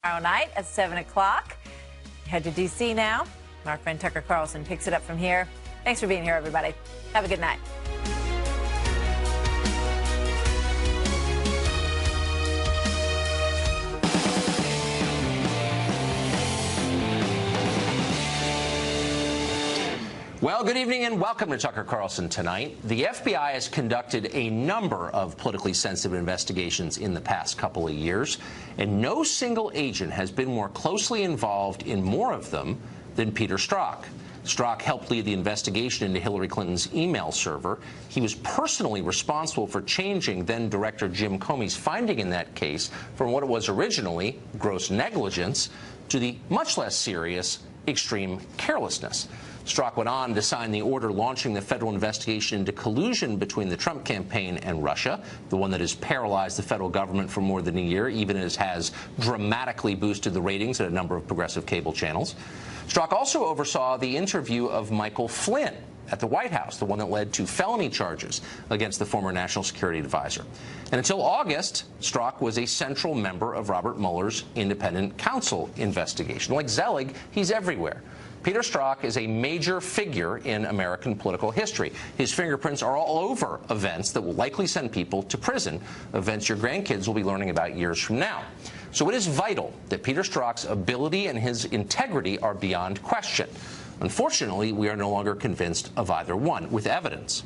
Tomorrow night at 7 o'clock. Head to D.C. now. Our friend Tucker Carlson picks it up from here. Thanks for being here, everybody. Have a good night. Well, good evening and welcome to Tucker Carlson Tonight. The FBI has conducted a number of politically sensitive investigations in the past couple of years, and no single agent has been more closely involved in more of them than Peter Strzok. Strzok helped lead the investigation into Hillary Clinton's email server. He was personally responsible for changing then-Director Jim Comey's finding in that case from what it was originally, gross negligence, to the much less serious, extreme carelessness. Strzok went on to sign the order launching the federal investigation into collusion between the Trump campaign and Russia, the one that has paralyzed the federal government for more than a year, even as has dramatically boosted the ratings at a number of progressive cable channels. Strzok also oversaw the interview of Michael Flynn at the White House, the one that led to felony charges against the former national security advisor. And until August, Strzok was a central member of Robert Mueller's independent counsel investigation. Like Zelig, he's everywhere. Peter Strzok is a major figure in American political history. His fingerprints are all over events that will likely send people to prison, events your grandkids will be learning about years from now. So it is vital that Peter Strzok's ability and his integrity are beyond question. Unfortunately, we are no longer convinced of either one, with evidence.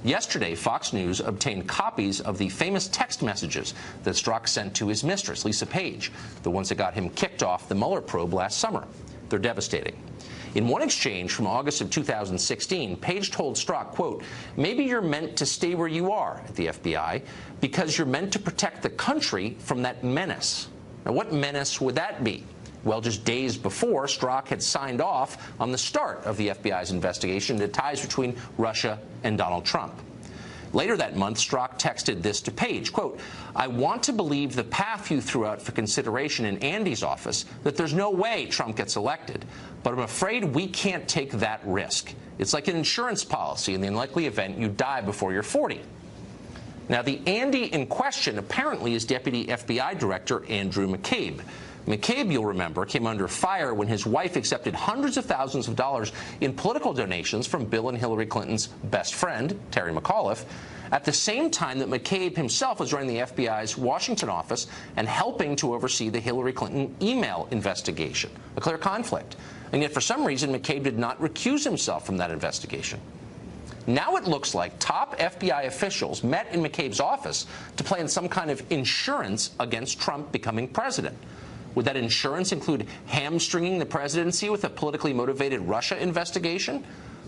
Yesterday, Fox News obtained copies of the famous text messages that Strzok sent to his mistress, Lisa Page, the ones that got him kicked off the Mueller probe last summer. They're devastating. In one exchange from August of 2016, Page told Strzok, quote, "Maybe you're meant to stay where you are at the FBI because you're meant to protect the country from that menace." Now, what menace would that be? Well, just days before, Strzok had signed off on the start of the FBI's investigation into ties between Russia and Donald Trump. Later that month, Strzok texted this to Page, quote, "I want to believe the path you threw out for consideration in Andy's office, that there's no way Trump gets elected, but I'm afraid we can't take that risk. It's like an insurance policy in the unlikely event you die before you're 40. Now, the Andy in question apparently is Deputy FBI Director Andrew McCabe. McCabe, you'll remember, came under fire when his wife accepted hundreds of thousands of dollars in political donations from Bill and Hillary Clinton's best friend, Terry McAuliffe, at the same time that McCabe himself was running the FBI's Washington office and helping to oversee the Hillary Clinton email investigation, a clear conflict. And yet, for some reason, McCabe did not recuse himself from that investigation. Now it looks like top FBI officials met in McCabe's office to plan some kind of insurance against Trump becoming president. Would that insurance include hamstringing the presidency with a politically motivated Russia investigation?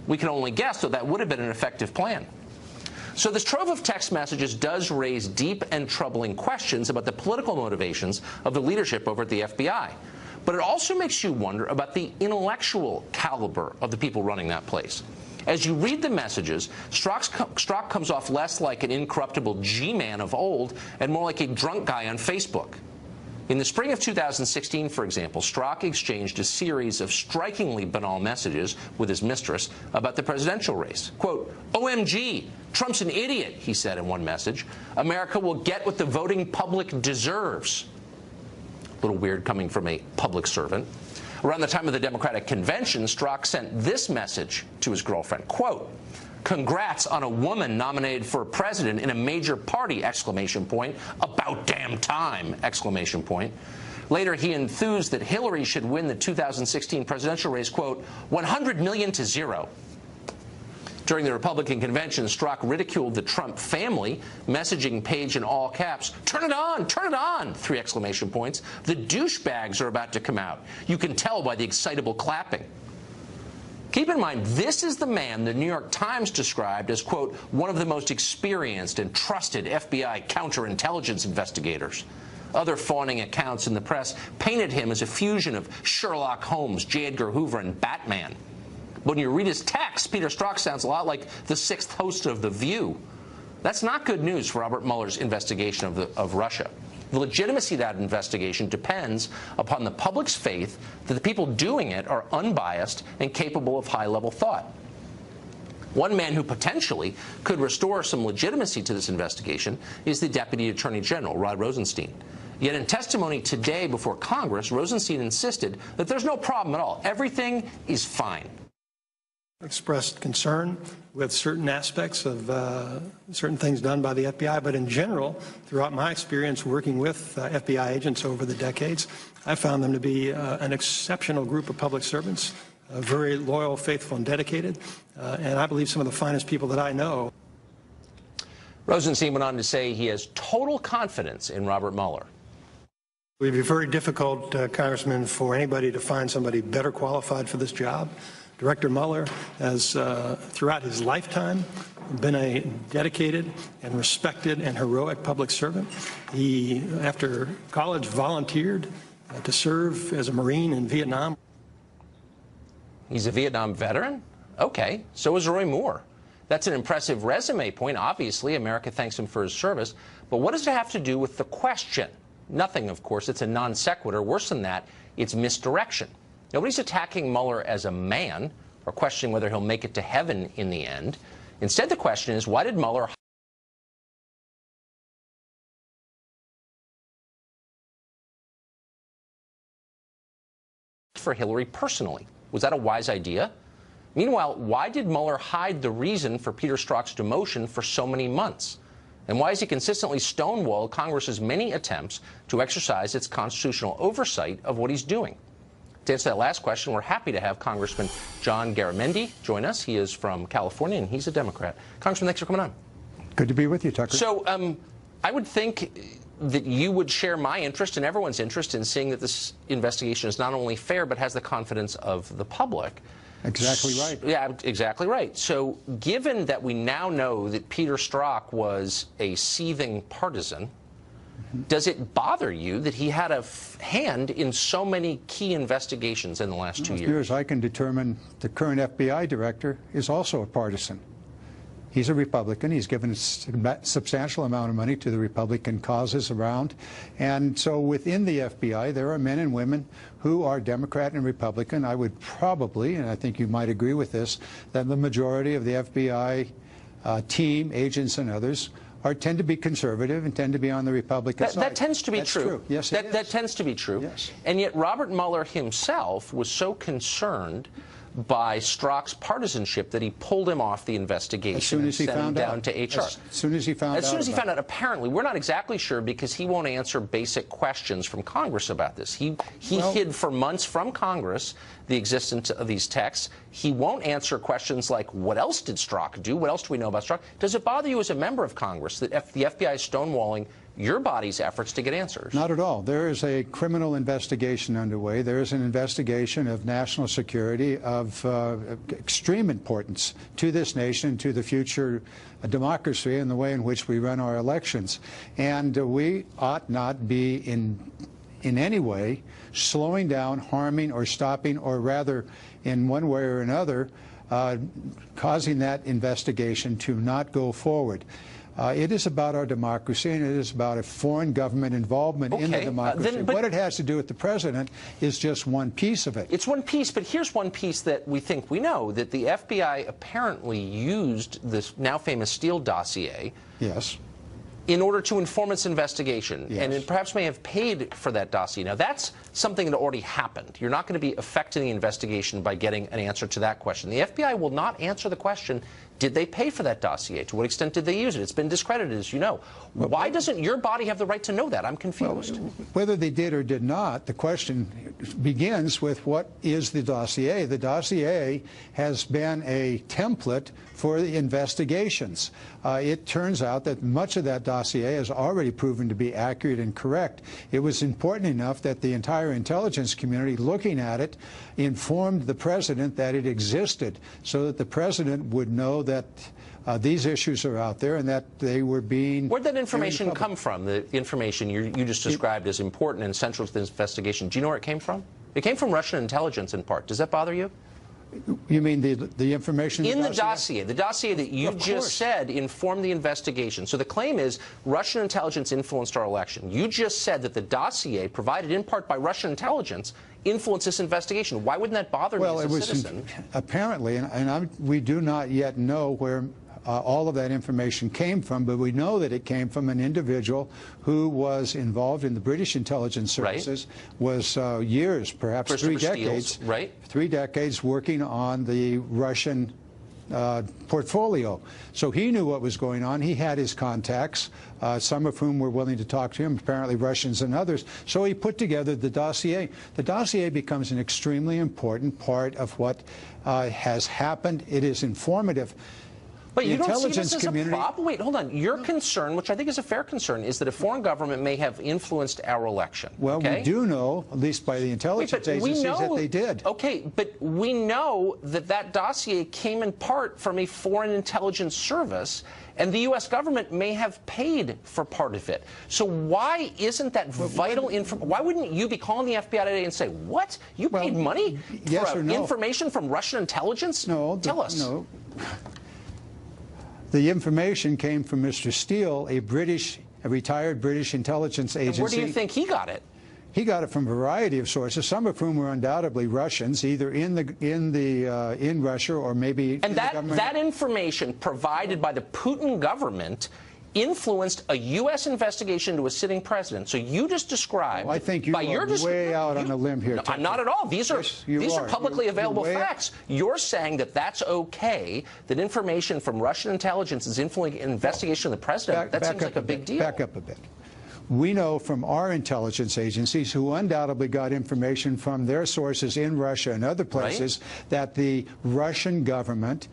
We can only guess, though that would have been an effective plan. So this trove of text messages does raise deep and troubling questions about the political motivations of the leadership over at the FBI. But it also makes you wonder about the intellectual caliber of the people running that place. As you read the messages, Strzok comes off less like an incorruptible G-man of old and more like a drunk guy on Facebook. In the spring of 2016, for example, Strzok exchanged a series of strikingly banal messages with his mistress about the presidential race. Quote, "OMG, Trump's an idiot," he said in one message. "America will get what the voting public deserves." A little weird coming from a public servant. Around the time of the Democratic convention, Strzok sent this message to his girlfriend, quote, "Congrats on a woman nominated for president in a major party, exclamation point. About damn time, exclamation point. Later, he enthused that Hillary should win the 2016 presidential race, quote, 100 million to 0. During the Republican convention, Strzok ridiculed the Trump family, messaging Page in all caps, turn it on, 3 exclamation points. The douchebags are about to come out. You can tell by the excitable clapping. Keep in mind, this is the man the New York Times described as, quote, one of the most experienced and trusted FBI counterintelligence investigators. Other fawning accounts in the press painted him as a fusion of Sherlock Holmes, J. Edgar Hoover, and Batman. But when you read his text, Peter Strzok sounds a lot like the 6th host of The View. That's not good news for Robert Mueller's investigation of Russia. The legitimacy of that investigation depends upon the public's faith that the people doing it are unbiased and capable of high-level thought. One man who potentially could restore some legitimacy to this investigation is the Deputy Attorney General, Rod Rosenstein. Yet in testimony today before Congress, Rosenstein insisted that there's no problem at all. Everything is fine. Expressed concern with certain aspects of certain things done by the FBI, but in general, throughout my experience working with FBI agents over the decades, I found them to be an exceptional group of public servants, very loyal, faithful, and dedicated, and I believe some of the finest people that I know. Rosenstein went on to say he has total confidence in Robert Mueller. It would be very difficult, Congressman, for anybody to find somebody better qualified for this job. Director Mueller has, throughout his lifetime, been a dedicated and respected and heroic public servant. He, after college, volunteered to serve as a Marine in Vietnam. He's a Vietnam veteran? Okay, so is Roy Moore. That's an impressive resume point. Obviously, America thanks him for his service. But what does it have to do with the question? Nothing, of course. It's a non sequitur. Worse than that, it's misdirection. Nobody's attacking Mueller as a man or questioning whether he'll make it to heaven in the end. Instead, the question is, why did Mueller for Hillary personally? Was that a wise idea? Meanwhile, why did Mueller hide the reason for Peter Strzok's demotion for so many months? And why has he consistently stonewalled Congress's many attempts to exercise its constitutional oversight of what he's doing? To answer that last question, we're happy to have Congressman John Garamendi join us. He is from California, and he's a Democrat. Congressman, thanks for coming on. Good to be with you, Tucker. So I would think that you would share my interest and everyone's interest in seeing that this investigation is not only fair, but has the confidence of the public. Exactly right. Yeah, exactly right. So given that we now know that Peter Strzok was a seething partisan, does it bother you that he had a hand in so many key investigations in the last 2 years? As near as I can determine, the current FBI director is also a partisan. He's a Republican. He's given a substantial amount of money to the Republican causes around. And so within the FBI, there are men and women who are Democrat and Republican. I would probably, and I think you might agree with this, that the majority of the FBI team, agents and others, tend to be conservative and tend to be on the Republican side. That tends to be true. Yes, that tends to be true. Yes. And yet Robert Mueller himself was so concerned by Strzok's partisanship that he pulled him off the investigation as soon as he and sent him found down out. to HR. As soon as he found out. As soon as he found out, apparently, we're not exactly sure because he won't answer basic questions from Congress about this. He hid for months from Congress the existence of these texts. He won't answer questions like, what else did Strzok do? What else do we know about Strzok? Does it bother you as a member of Congress that the FBI is stonewalling your body's efforts to get answers? Not at all. There is a criminal investigation underway. There is an investigation of national security of extreme importance to this nation, to the future democracy and the way in which we run our elections. And we ought not be in any way slowing down, harming, or stopping, or rather, in one way or another, causing that investigation to not go forward. It is about our democracy, and it is about a foreign government involvement in the democracy. What it has to do with the president is just one piece of it. It's one piece, but here's one piece that we think we know, that the FBI apparently used this now famous Steele dossier. Yes. In order to inform its investigation, yes. And it perhaps may have paid for that dossier. Now, that's something that already happened. You're not going to be affecting the investigation by getting an answer to that question. The FBI will not answer the question, did they pay for that dossier? To what extent did they use it? It's been discredited, as you know. Why doesn't your body have the right to know that? I'm confused. Well, whether they did or did not, the question begins with what is the dossier? The dossier has been a template for the investigations. It turns out that much of that dossier has already proven to be accurate and correct. It was important enough that the entire intelligence community looking at it informed the president that it existed so that the president would know that these issues are out there and that they were being... Where'd that information come from, the information you just described as important and central to this investigation? Do you know where it came from? It came from Russian intelligence in part. Does that bother you? You mean the information in the dossier that you just said informed the investigation. So the claim is Russian intelligence influenced our election. You just said that the dossier provided in part by Russian intelligence influenced this investigation. Why wouldn't that bother me as a citizen? Apparently, and we do not yet know where all of that information came from, but we know that it came from an individual who was involved in the British intelligence services, was years, perhaps 3 decades, 3 decades working on the Russian portfolio. So he knew what was going on. He had his contacts, some of whom were willing to talk to him, apparently Russians and others. So he put together the dossier. The dossier becomes an extremely important part of what has happened. It is informative. But you don't see this as a problem? Wait, hold on. Your concern, which I think is a fair concern, is that a foreign government may have influenced our election. Well, we do know, at least by the intelligence agencies, that they did. Okay, but we know that that dossier came in part from a foreign intelligence service, and the U.S. government may have paid for part of it. So why isn't that vital information? Why wouldn't you be calling the FBI today and say, what? You paid money for information from Russian intelligence? No. Tell us. No. The information came from Mr. Steele, a retired British intelligence agency. And where do you think he got it? He got it from a variety of sources, some of whom were undoubtedly Russians, either in Russia or maybe in the government. And that information provided by the Putin government influenced a U.S. investigation into a sitting president. So you just described... Well, I think you are way out on a limb here. No, I'm not at all. These are publicly available facts. You're saying that that's okay, that information from Russian intelligence is influencing an investigation of the president. That seems like a big deal. Back up a bit. We know from our intelligence agencies, who undoubtedly got information from their sources in Russia and other places, that the Russian government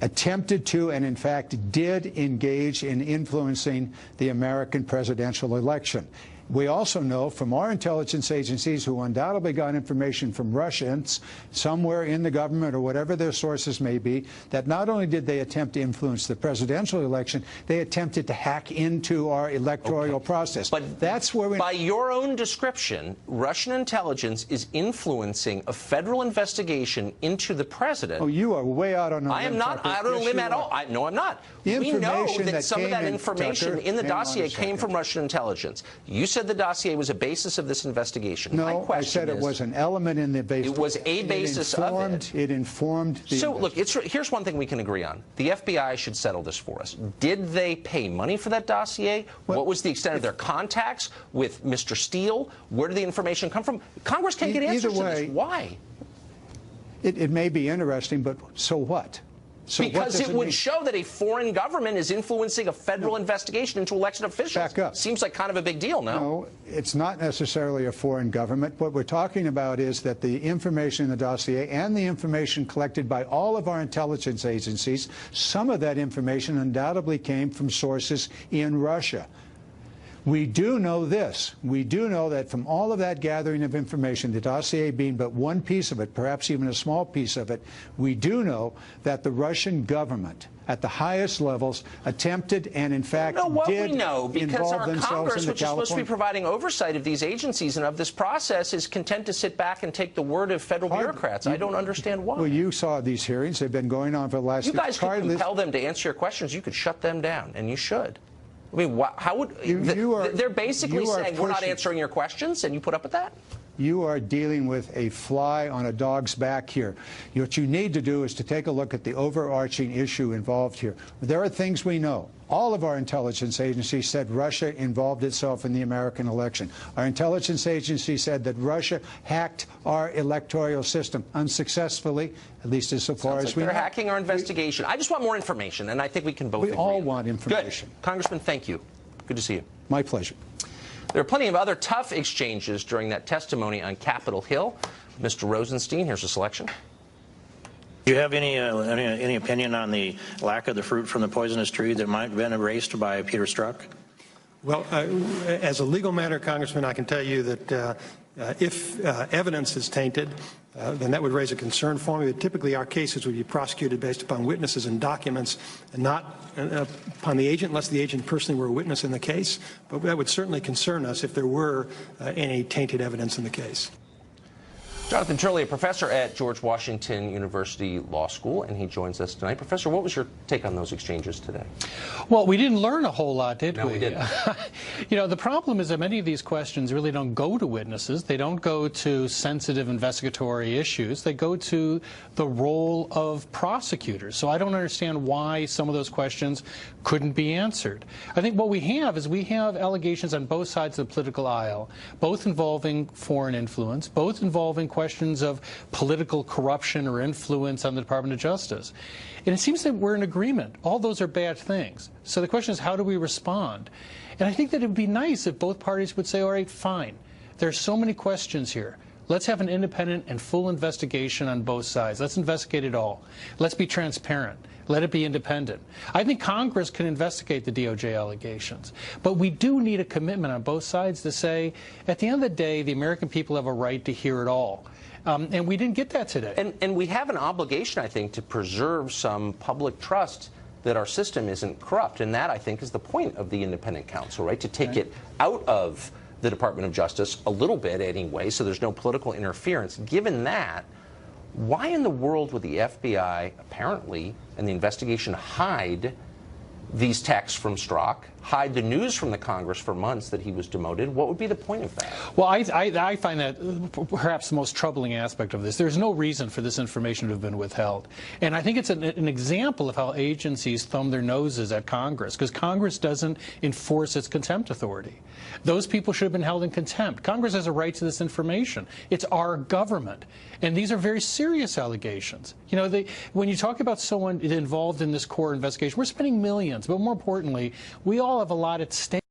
attempted to and in fact did engage in influencing the American presidential election. We also know from our intelligence agencies, who undoubtedly got information from Russians somewhere in the government or whatever their sources may be, that not only did they attempt to influence the presidential election, they attempted to hack into our electoral process. But that's where by your own description, Russian intelligence is influencing a federal investigation into the president. Oh, you are way out on a limb. I am not out on a limb at all. No, I'm not. We know that some of that information in the dossier came from Russian intelligence. You said the dossier was a basis of this investigation. No, I said it was an element in the basis. It was a basis of it. It informed the... So, look, here's one thing we can agree on. The FBI should settle this for us. Did they pay money for that dossier? What was the extent of their contacts with Mr. Steele? Where did the information come from? Congress can't get answers to this. Why? It may be interesting, but so what? So because it would show that a foreign government is influencing a federal investigation into election officials. Back up. Seems like kind of a big deal, no? No, it's not necessarily a foreign government. What we're talking about is that the information in the dossier and the information collected by all of our intelligence agencies, some of that information undoubtedly came from sources in Russia. We do know this. We do know that from all of that gathering of information, the dossier being but one piece of it, perhaps even a small piece of it, we do know that the Russian government at the highest levels attempted and in fact did involve themselves Congress, in the which is supposed to be providing oversight of these agencies and of this process, is content to sit back and take the word of federal bureaucrats. I don't understand why. Well, you saw these hearings. They've been going on for the last... You guys could compel them to answer your questions. You could shut them down, and you should. I mean, how would... they're basically saying, we're not answering your questions, and you put up with that? You are dealing with a fly on a dog's back here. What you need to do is to take a look at the overarching issue involved here. There are things we know. All of our intelligence agencies said Russia involved itself in the American election. Our intelligence agency said that Russia hacked our electoral system unsuccessfully, at least as far as we know. They're hacking our investigation. I just want more information, and I think we can both agree. We all want information. Good. Congressman, thank you. Good to see you. My pleasure. There are plenty of other tough exchanges during that testimony on Capitol Hill. Mr. Rosenstein, here's a selection. Do you have any opinion on the lack of the fruit from the poisonous tree that might have been erased by Peter Strzok? Well, as a legal matter, Congressman, I can tell you that if evidence is tainted, then that would raise a concern for me. But typically, our cases would be prosecuted based upon witnesses and documents, and not upon the agent, unless the agent personally were a witness in the case. But that would certainly concern us if there were any tainted evidence in the case. Jonathan Turley, a professor at George Washington University Law School, and he joins us tonight. Professor, what was your take on those exchanges today? Well, we didn't learn a whole lot, did we? No, we didn't. You know, the problem is that many of these questions really don't go to witnesses. They don't go to sensitive investigatory issues. They go to the role of prosecutors. So I don't understand why some of those questions couldn't be answered. I think what we have is we have allegations on both sides of the political aisle, both involving foreign influence, both involving questions of political corruption or influence on the Department of Justice. And it seems that we're in agreement. All those are bad things. So the question is, how do we respond? And I think that it would be nice if both parties would say, all right, fine. There are so many questions here. Let's have an independent and full investigation on both sides. Let's investigate it all. Let's be transparent. Let it be independent. I think Congress can investigate the DOJ allegations. But we do need a commitment on both sides to say, at the end of the day, the American people have a right to hear it all. And we didn't get that today. And we have an obligation, I think, to preserve some public trust that our system isn't corrupt. And that, I think, is the point of the independent counsel, right? To take it out of the Department of Justice a little bit anyway, so there's no political interference. Given that, why in the world would the FBI apparently and the investigation hide these texts from Strzok, hide the news from the Congress for months that he was demoted? What would be the point of that? Well, I find that perhaps the most troubling aspect of this. There's no reason for this information to have been withheld. And I think it's an example of how agencies thumb their noses at Congress, because Congress doesn't enforce its contempt authority. Those people should have been held in contempt. Congress has a right to this information. It's our government. And these are very serious allegations. You know, when you talk about someone involved in this core investigation, we're spending millions. But more importantly, we all have a lot at stake.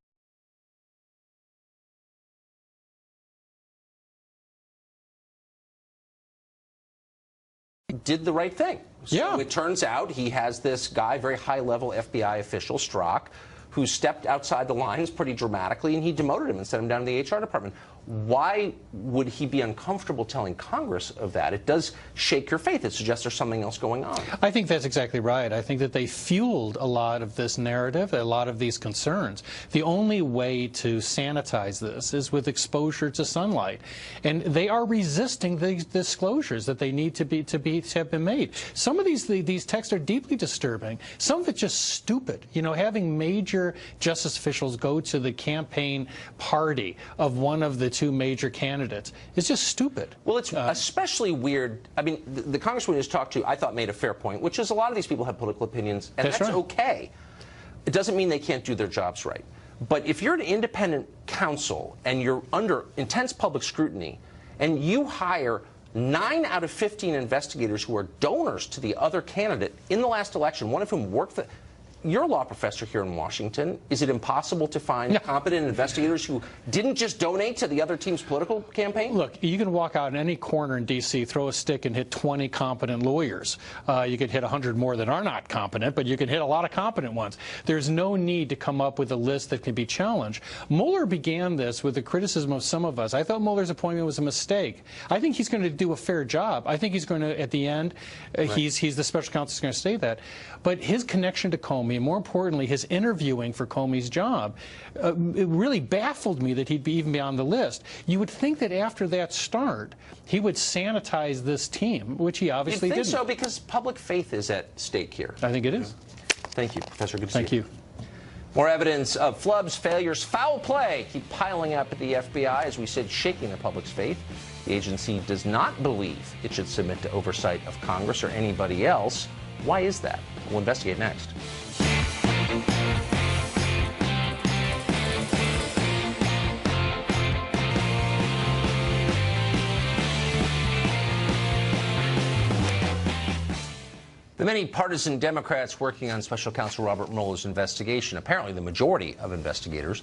Did the right thing. So yeah. It turns out he has this guy, very high-level FBI official, Strzok, who stepped outside the lines pretty dramatically, and he demoted him and sent him down to the HR department. Why would he be uncomfortable telling Congress of that? It does shake your faith. It suggests there's something else going on. I think that's exactly right. I think that they fueled a lot of this narrative, a lot of these concerns. The only way to sanitize this is with exposure to sunlight. And they are resisting the disclosures that they need to have been made. Some of these texts are deeply disturbing. Some of it's just stupid. You know, having major justice officials go to the campaign party of one of the two major candidates is just stupid. Well, it's especially weird. I mean, the congressman we just talked to, I thought, made a fair point, which is a lot of these people have political opinions, and that's right. Okay. It doesn't mean they can't do their jobs right. But if you're an independent counsel and you're under intense public scrutiny and you hire 9 out of 15 investigators who are donors to the other candidate in the last election, one of whom worked for... You're a law professor here in Washington. Is it impossible to find competent investigators who didn't just donate to the other team's political campaign? Look, you can walk out in any corner in D.C., throw a stick, and hit 20 competent lawyers. You could hit 100 more that are not competent, but you can hit a lot of competent ones. There's no need to come up with a list that can be challenged. Mueller began this with the criticism of some of us. I thought Mueller's appointment was a mistake. I think he's going to do a fair job. I think he's going to, at the end, he's the special counsel who's going to say that. But his connection to Comey, and more importantly, his interviewing for Comey's job, it really baffled me that he'd even be on the list. You would think that after that start, he would sanitize this team, which he obviously didn't. You think so? Because public faith is at stake here. I think it is. Thank you, Professor. Good to see you. Thank you. More evidence of flubs, failures, foul play keep piling up at the FBI, as we said, shaking the public's faith. The agency does not believe it should submit to oversight of Congress or anybody else. Why is that? We'll investigate next. The many partisan Democrats working on Special Counsel Robert Mueller's investigation, apparently the majority of investigators,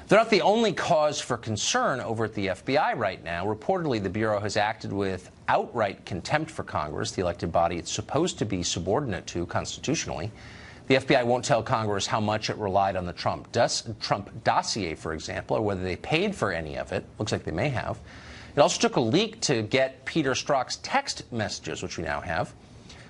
they're not the only cause for concern over at the FBI right now. Reportedly, the Bureau has acted with outright contempt for Congress, the elected body it's supposed to be subordinate to constitutionally. The FBI won't tell Congress how much it relied on the Trump dossier, for example, or whether they paid for any of it. Looks like they may have. It also took a leak to get Peter Strzok's text messages, which we now have.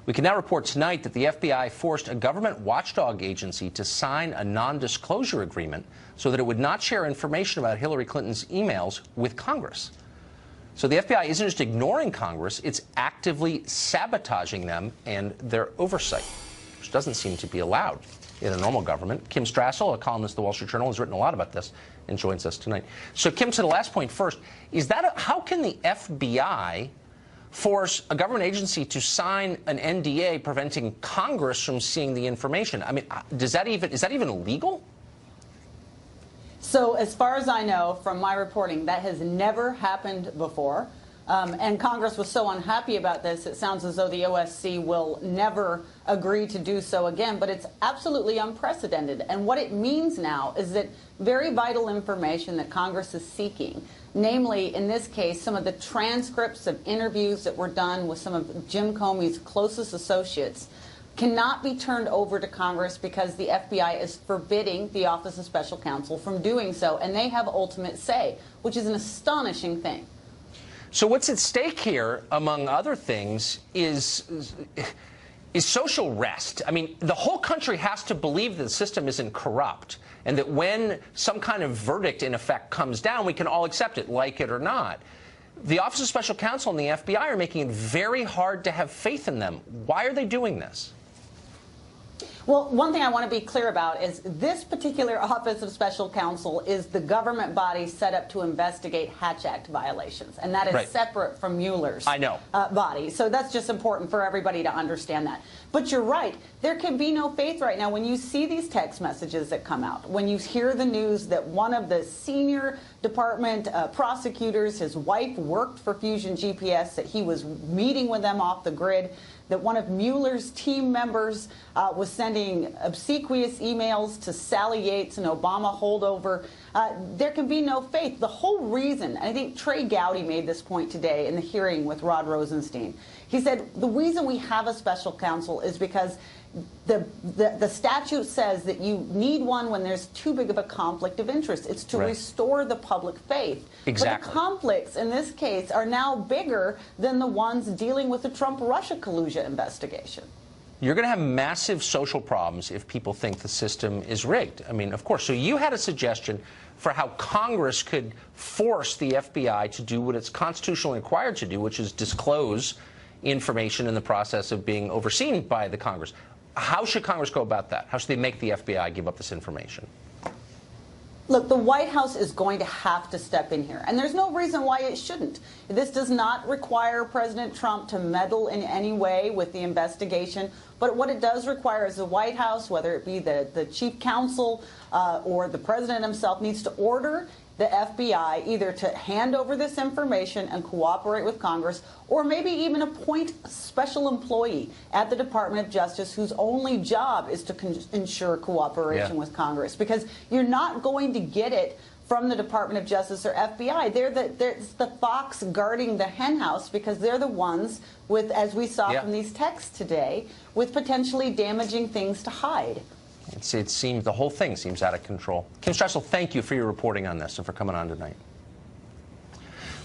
We can now report tonight that the FBI forced a government watchdog agency to sign a non-disclosure agreement so that it would not share information about Hillary Clinton's emails with Congress. So the FBI isn't just ignoring Congress, it's actively sabotaging them and their oversight, which doesn't seem to be allowed in a normal government. Kim Strassel, a columnist at the Wall Street Journal, has written a lot about this and joins us tonight. So, Kim, to the last point first, is that how can the FBI force a government agency to sign an NDA preventing Congress from seeing the information? I mean, is that even illegal? So as far as I know from my reporting, that has never happened before. And Congress was so unhappy about this, it sounds as though the OSC will never agree to do so again. But it's absolutely unprecedented. And what it means now is that very vital information that Congress is seeking, namely, in this case, some of the transcripts of interviews that were done with some of Jim Comey's closest associates, cannot be turned over to Congress because the FBI is forbidding the Office of Special Counsel from doing so, and they have ultimate say, which is an astonishing thing. So what's at stake here, among other things, is social rest. I mean, the whole country has to believe that the system isn't corrupt, and that when some kind of verdict, in effect, comes down, we can all accept it, like it or not. The Office of Special Counsel and the FBI are making it very hard to have faith in them. Why are they doing this? Well, one thing I want to be clear about is this particular Office of Special Counsel is the government body set up to investigate Hatch Act violations, and that is separate from Mueller's body. So that's just important for everybody to understand that. But you're right. There can be no faith right now when you see these text messages that come out, when you hear the news that one of the senior department prosecutors, his wife worked for Fusion GPS, that he was meeting with them off the grid, that one of Mueller's team members was sending obsequious emails to Sally Yates, an Obama holdover. There can be no faith. The whole reason, and I think Trey Gowdy made this point today in the hearing with Rod Rosenstein, he said the reason we have a special counsel is because the statute says that you need one when there's too big of a conflict of interest. It's to restore the public faith. Exactly. But the conflicts in this case are now bigger than the ones dealing with the Trump-Russia collusion investigation. You're going to have massive social problems if people think the system is rigged. I mean, of course. So you had a suggestion for how Congress could force the FBI to do what it's constitutionally required to do, which is disclose information in the process of being overseen by the Congress. How should Congress go about that? How should they make the FBI give up this information? Look, the White House is going to have to step in here, and there's no reason why it shouldn't. This does not require President Trump to meddle in any way with the investigation, but what it does require is the White House, whether it be the chief counsel or the president himself, needs to order the FBI either to hand over this information and cooperate with Congress, or maybe even appoint a special employee at the Department of Justice whose only job is to ensure cooperation with Congress. Because you're not going to get it from the Department of Justice or FBI. They're the fox guarding the hen house, because they're the ones with, as we saw from these texts today, with potentially damaging things to hide. It seems the whole thing seems out of control. Kim Strassel, thank you for your reporting on this and for coming on tonight.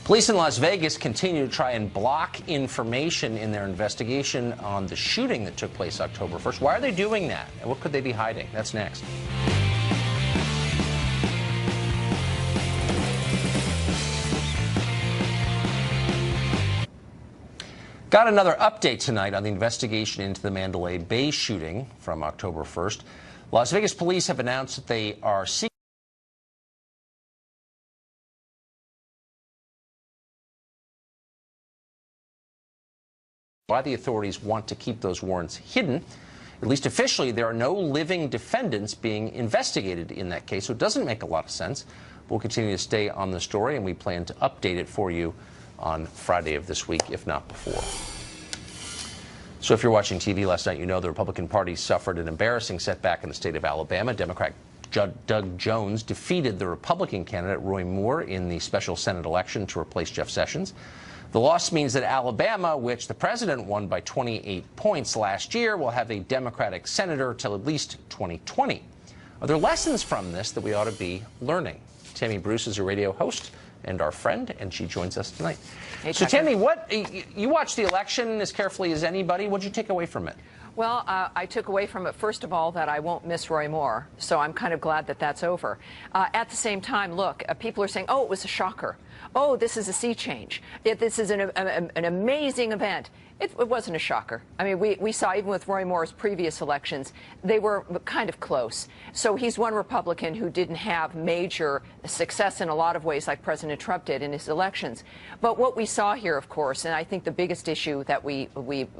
Police in Las Vegas continue to try and block information in their investigation on the shooting that took place October 1st. Why are they doing that? And what could they be hiding? That's next. Got another update tonight on the investigation into the Mandalay Bay shooting from October 1st. Las Vegas police have announced that they are seeking why the authorities want to keep those warrants hidden. At least officially, there are no living defendants being investigated in that case, so it doesn't make a lot of sense. We'll continue to stay on the story, and we plan to update it for you on Friday of this week, if not before. So if you're watching TV last night, you know the Republican Party suffered an embarrassing setback in the state of Alabama. Democrat Doug Jones defeated the Republican candidate Roy Moore in the special Senate election to replace Jeff Sessions. The loss means that Alabama, which the president won by 28 points last year, will have a Democratic senator till at least 2020. Are there lessons from this that we ought to be learning? Tammy Bruce is a radio host and our friend, and she joins us tonight. Hey, so, Tammy, you watched the election as carefully as anybody. What did you take away from it? Well, I took away from it, first of all, that I won't miss Roy Moore, so I'm kind of glad that that's over. At the same time, look, people are saying, oh, it was a shocker. oh, this is a sea change. This is an amazing event. It wasn't a shocker. I mean, we saw even with Roy Moore's previous elections, they were kind of close. So he's one Republican who didn't have major success in a lot of ways like President Trump did in his elections. But what we saw here, of course, and I think the biggest issue that we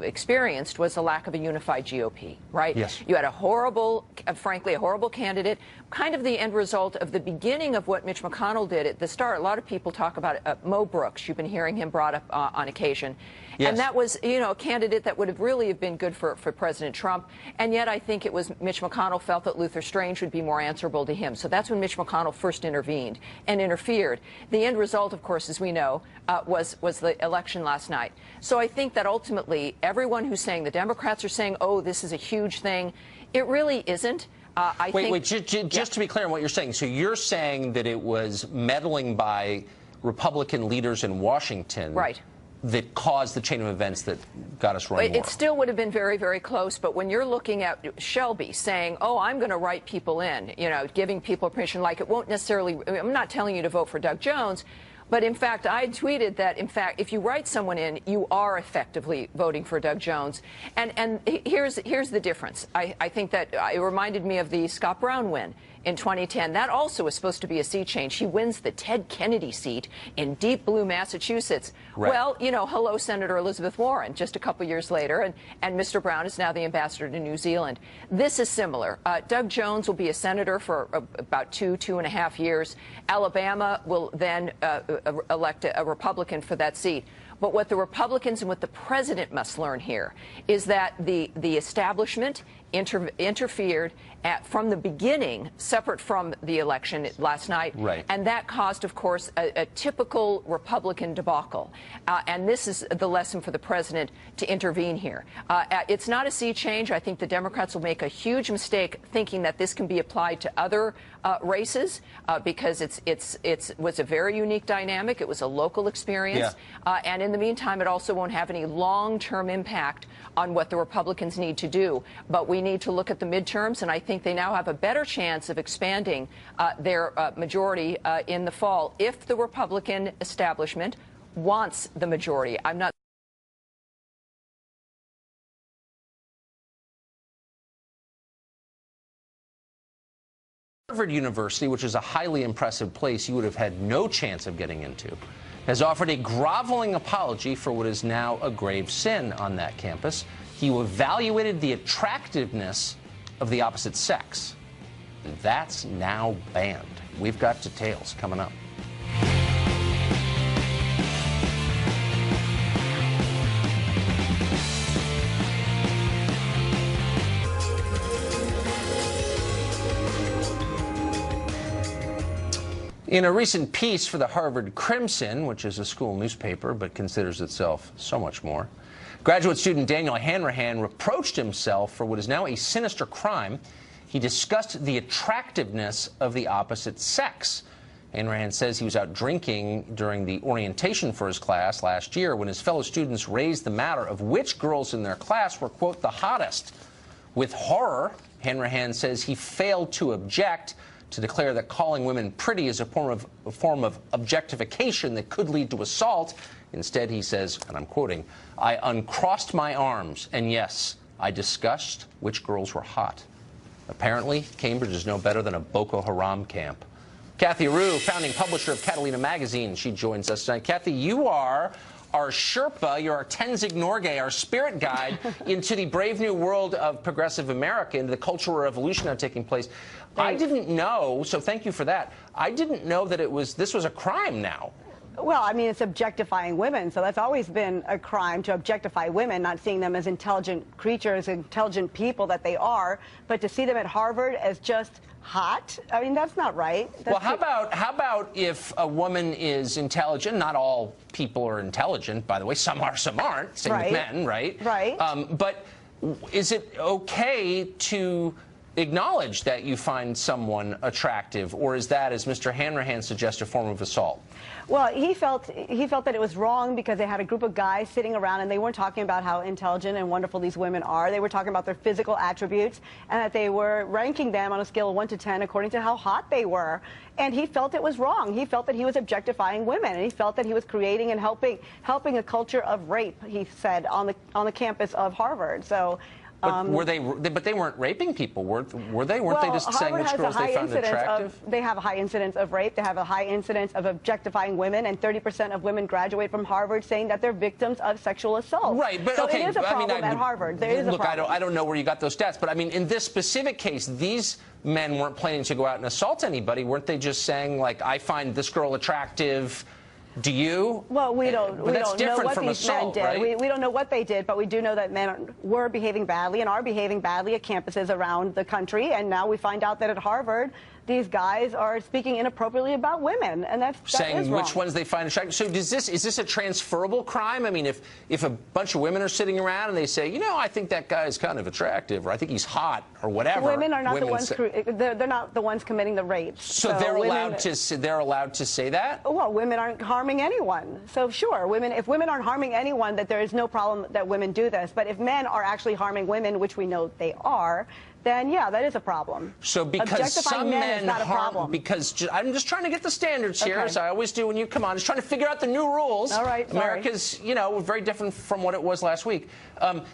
experienced was the lack of a unified GOP, right? Yes. You had a horrible, frankly, a horrible candidate, kind of the end result of the beginning of what Mitch McConnell did at the start. A lot of people talk about Mo Brooks. You've been hearing him brought up on occasion. Yes. And that was, you know, a candidate that would have really been good for President Trump. And yet I think it was Mitch McConnell felt that Luther Strange would be more answerable to him. So that's when Mitch McConnell first intervened and interfered. The end result, of course, as we know, was the election last night. So I think that ultimately everyone who's saying, the Democrats are saying, oh, this is a huge thing, it really isn't. Just to be clear on what you're saying, so you're saying that it was meddling by Republican leaders in Washington, right, that caused the chain of events that got us running. It still would have been very, very close. But when you're looking at Shelby saying, oh, I'm going to write people in, you know, giving people permission, like it won't necessarily, I'm not telling you to vote for Doug Jones. But in fact, I tweeted that, in fact, if you write someone in, you are effectively voting for Doug Jones. And here's the difference. I think that it reminded me of the Scott Brown win in 2010. That also was supposed to be a sea change. He wins the Ted Kennedy seat in deep blue Massachusetts. Right. Well, you know, hello, Senator Elizabeth Warren, just a couple years later. And Mr. Brown is now the ambassador to New Zealand. This is similar. Doug Jones will be a senator for about 2.5 years. Alabama will then elect a Republican for that seat. But what the Republicans and what the president must learn here is that the establishment interfered from the beginning, separate from the election last night. Right. And that caused, of course, a typical Republican debacle. And this is the lesson for the president to intervene here. It's not a sea change. I think the Democrats will make a huge mistake thinking that this can be applied to other races because it was a very unique dynamic. It was a local experience. Yeah. And in the meantime, it also won't have any long-term impact on what the Republicans need to do. But we need to look at the midterms, and I think they now have a better chance of expanding their majority in the fall if the Republican establishment wants the majority. I'm not. Harvard University, which is a highly impressive place you would have had no chance of getting into, has offered a groveling apology for what is now a grave sin on that campus. He evaluated the attractiveness of the opposite sex. That's now banned. We've got details coming up. In a recent piece for the Harvard Crimson, which is a school newspaper but considers itself so much more, graduate student Daniel Hanrahan reproached himself for what is now a sinister crime. He discussed the attractiveness of the opposite sex. Hanrahan says he was out drinking during the orientation for his class last year when his fellow students raised the matter of which girls in their class were, quote, the hottest. With horror, Hanrahan says he failed to object, to declare that calling women pretty is a form of objectification that could lead to assault. Instead, he says, and I'm quoting, I uncrossed my arms, and yes, I discussed which girls were hot. Apparently, Cambridge is no better than a Boko Haram camp. Kathy Rue, founding publisher of Catalina Magazine, she joins us tonight. Kathy, you are our Sherpa, you're our Tenzing Norgay, our spirit guide into the brave new world of progressive America, into the cultural revolution now taking place. Thanks. I didn't know, so thank you for that. I didn't know that this was a crime now. Well, I mean, it's objectifying women, so that's always been a crime, to objectify women, not seeing them as intelligent creatures, intelligent people that they are, but to see them at Harvard as just hot, I mean, that's not right. Well, how about if a woman is intelligent? Not all people are intelligent, by the way. Some are, some aren't. Same with men, right? Right. But is it okay to acknowledge that you find someone attractive, or is that, as Mr. Hanrahan suggests, a form of assault? Well, he felt that it was wrong because they had a group of guys sitting around and they weren't talking about how intelligent and wonderful these women are. They were talking about their physical attributes and that they were ranking them on a scale of 1 to 10 according to how hot they were. And he felt it was wrong. He felt that he was objectifying women, and he felt that he was creating and helping a culture of rape, he said, on the campus of Harvard. So. But they weren't raping people, were they? Weren't they just saying which girls they found attractive? They have a high incidence of rape. They have a high incidence of objectifying women, and 30% of women graduate from Harvard saying that they're victims of sexual assault. Right, but so okay, it is a problem at Harvard. There is a problem. I don't know where you got those stats, but I mean, in this specific case, these men weren't planning to go out and assault anybody. Weren't they just saying, like, I find this girl attractive? Do you? Well, we don't know what these men did. Right? We don't know what they did, but we do know that men were behaving badly and are behaving badly at campuses around the country. And now we find out that at Harvard, these guys are speaking inappropriately about women, and that saying is wrong. Which ones they find attractive. So is this a transferable crime? I mean, if a bunch of women are sitting around and they say, you know, I think that guy is kind of attractive, or I think he's hot, or whatever. Women are not the ones. They're not the ones committing the rapes. So they're allowed to say that. Well, women aren't harming anyone. So sure, if women aren't harming anyone, that there is no problem that women do this. But if men are actually harming women, which we know they are, then yeah, that is a problem. So because some men harm, because I'm just trying to get the standards here, as I always do when you come on, just trying to figure out the new rules. All right, America's, you know, very different from what it was last week.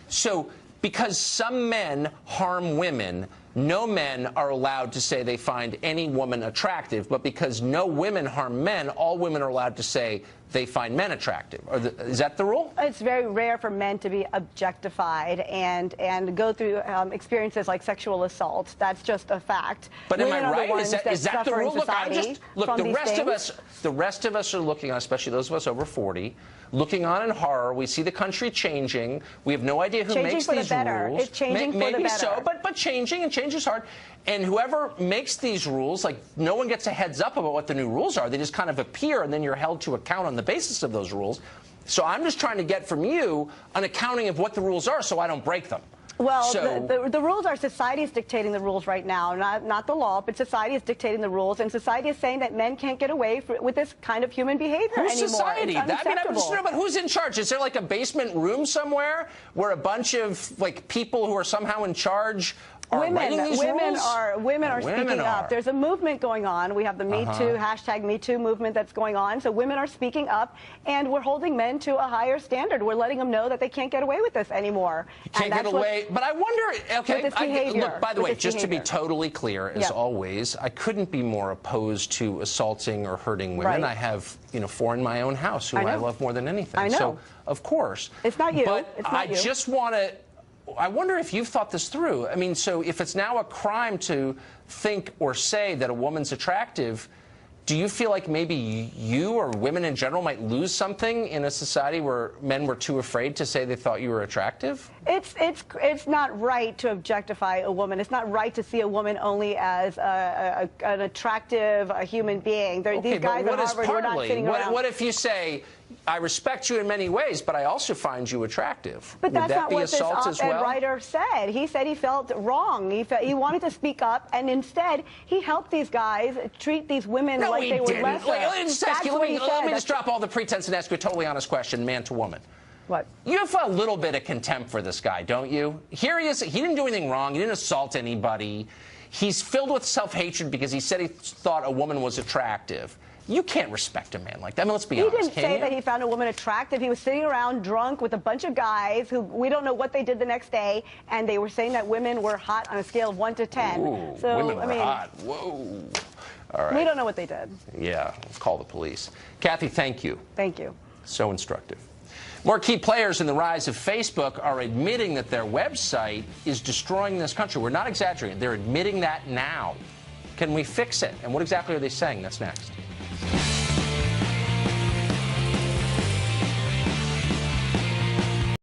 So because some men harm women, no men are allowed to say they find any woman attractive, but because no women harm men, all women are allowed to say they find men attractive. Is that the rule? It's very rare for men to be objectified and go through experiences like sexual assault. That's just a fact. But women am I right? Is that the rule? Look, the rest of us are looking on, especially those of us over 40, looking on in horror. We see the country changing. We have no idea who makes these rules. It's changing for the better. Maybe so, but changing, and change is hard. And whoever makes these rules, like, no one gets a heads up about what the new rules are. They just kind of appear, and then you're held to account on the basis of those rules. So I'm just trying to get from you an accounting of what the rules are so I don't break them. Well, the rules are, society is dictating the rules right now, not the law, but society is dictating the rules, and society is saying that men can't get away with this kind of human behavior anymore. Who's society? It's unacceptable. But who's in charge? Is there like a basement room somewhere where a bunch of like people who are somehow in charge are writing these rules? Women are speaking up. There's a movement going on. We have the Me Too, hashtag Me Too movement that's going on. So women are speaking up, and we're holding men to a higher standard. We're letting them know that they can't get away with this anymore. You can't get away. But I wonder, okay, look, by the way, just to be totally clear, as always, I couldn't be more opposed to assaulting or hurting women. I have, 4 in my own house who I love more than anything. I know. So, of course. It's not you. But I just want to... I wonder if you've thought this through. I mean, so if it's now a crime to think or say that a woman's attractive, do you feel like maybe you or women in general might lose something in a society where men were too afraid to say they thought you were attractive? It's not right to objectify a woman. It's not right to see a woman only as an attractive human being. These guys at Harvard were not sitting around. What if you say, I respect you in many ways, but I also find you attractive? But that's not what this op-ed writer said. He said he felt wrong. He wanted to speak up, and instead he helped these guys treat these women like they were lesser. Let me just drop all the pretense and ask you a totally honest question, man to woman. What? You have a little bit of contempt for this guy, don't you? Here he is. He didn't do anything wrong. He didn't assault anybody. He's filled with self-hatred because he said he thought a woman was attractive. You can't respect a man like that. I mean, let's be honest. He didn't say that he found a woman attractive. He was sitting around drunk with a bunch of guys who we don't know what they did the next day, and they were saying that women were hot on a scale of 1 to 10. Ooh, so, women were hot. Whoa. All right. We don't know what they did. Yeah, let's call the police. Kathy, thank you. Thank you. So instructive. More key players in the rise of Facebook are admitting that their website is destroying this country. We're not exaggerating. They're admitting that now. Can we fix it? And what exactly are they saying? That's next.